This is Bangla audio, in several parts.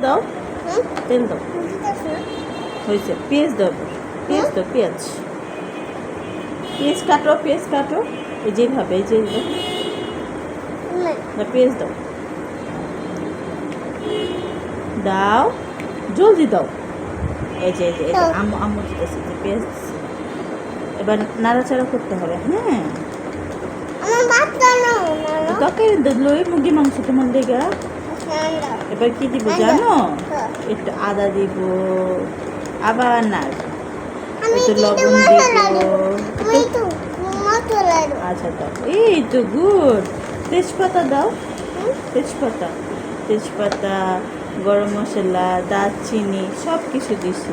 দাও, তেল দাও, হয়েছে। পেঁয়াজ দাও, পেঁয়াজ দাও, পেঁয়াজ পেঁয়াজ কাটো, পেঁয়াজ কাটো, এই যেভাবে, এই যে পেঁয়াজ দাও, দাও, জলদি দাও। এই যে আম্মু আম্মু দিতেছে, যে পেঁয়াজ দিচ্ছে। এবার নাড়াচাড়া করতে হবে। হ্যাঁ, তরকারি লই মুরগি মাংস তোমার লেগে। এবার কি দিব জানো? একটু আদা দিব, আবার নাড়, একটু লবণ দিব। আচ্ছা দাও, এই তো গুড। তেজপাতা দাও, তেজপাতা, তেজপাতা, গরম মশলা, দারচিনি সব কিছু দিছি,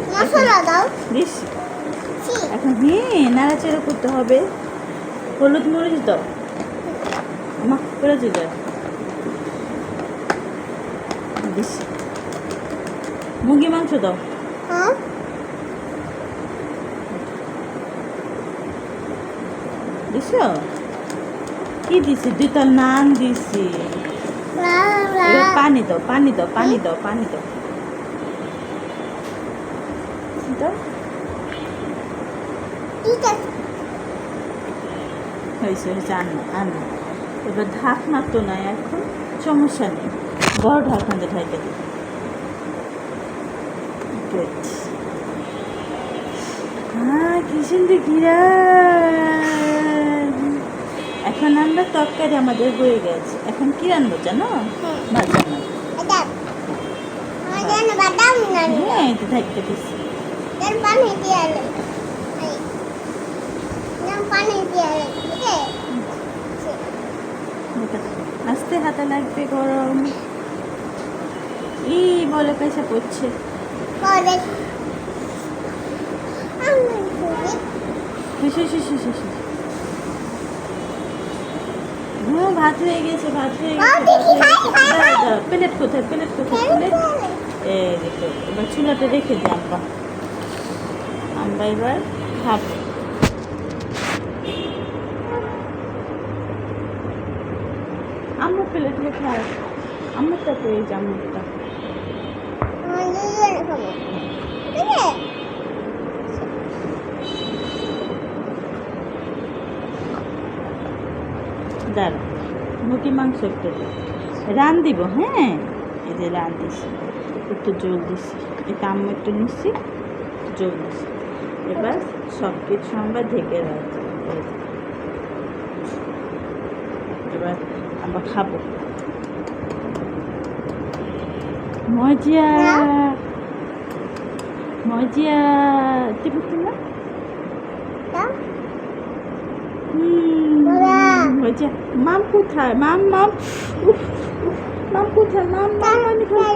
দিছি। এখন নাড়াচাড়া করতে হবে। হলুদ মরিচ দাও, মা করে দিলে দিছি। মুরগি মাংস দাও, দিছ? কি দিছি? দুইটা নান দিছি। পানি দাও, পানি দাও, পানি দাও, পানি দাও, হয়েছে হয়েছে। আনো আনো। এবার ঢাকনা তো নাই এখন, সমস্যা নেই, বড় ঢাকনা দিয়ে ঢাইতে দিই। হ্যাঁ, কি সুন্দর ঘিরা। এখন আমরা তরকারি আমাদের হয়ে গেছে। এখন কি রান্না জানো? ভাজা মাছ। হ্যাঁ, এটা ঢাকতে দিচ্ছি। আস্তে হাতে লাগবে, গরম। ই বলে পয়সা পড়ছে। ভাত হয়ে গেছে, ভাত হয়ে গেছে। প্লেট কোথায়, প্লেট কোথায়, প্লেট? এই দেখো, এবার চুলাটা রেখে দিই। আমরা এবার খাবো। আম্মু প্লেট রেখে আর আম্মুরটা তো এই যে আম্মুরটা। দাঁড়া, মুরগি মাংস একটু রান দিব। হ্যাঁ, এই যে রান দিছি, একটু জল দিছি, এটা আম্মু একটু নিচ্ছি, জল দিছি। এবার সব কিছু আমরা ঢেকে রাখছি। এবার আমরা খাবো। মজা মজা। না মজা। মাম কোথায়? মাম মাম মাম কোথায়? মাম মাম পানি খাবো,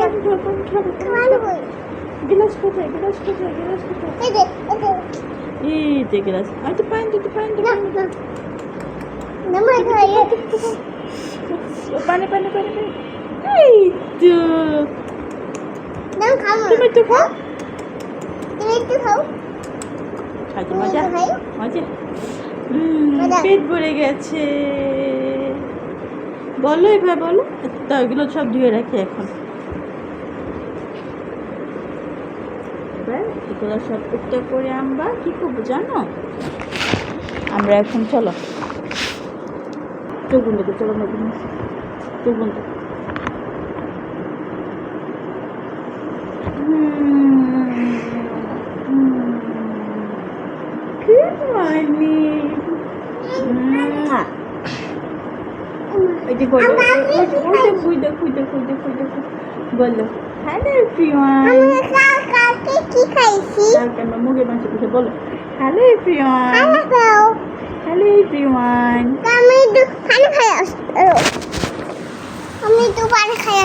পানি খাবো, পানি খাবো। গ্লাস কোথায়? গ্লাস কোথায়? গ্লাস কোথায়? এই যে গ্লাস। আর তো পানি দিতে, পানি দিতে, পানি পানি পানি পানি। এই তো তুমি একটু খাও, খাইতে মজা মজা। পেট ভরে গেছে। বলো এবার বলো। তা ওইগুলো সব ধুয়ে রাখি এখন। এবার এগুলো সব টুকটা করে আমরা কি করবো জানো? আমরা এখন চলো চোখ বন্ধ করে, চলো চোখ বন্ধ। Good morning. বলো হ্যালো এভরিওয়ান। মুখে মাংস পিঠে বলো হ্যালো এভরিওয়ান। Hello everyone. আমি তো পানি খাই।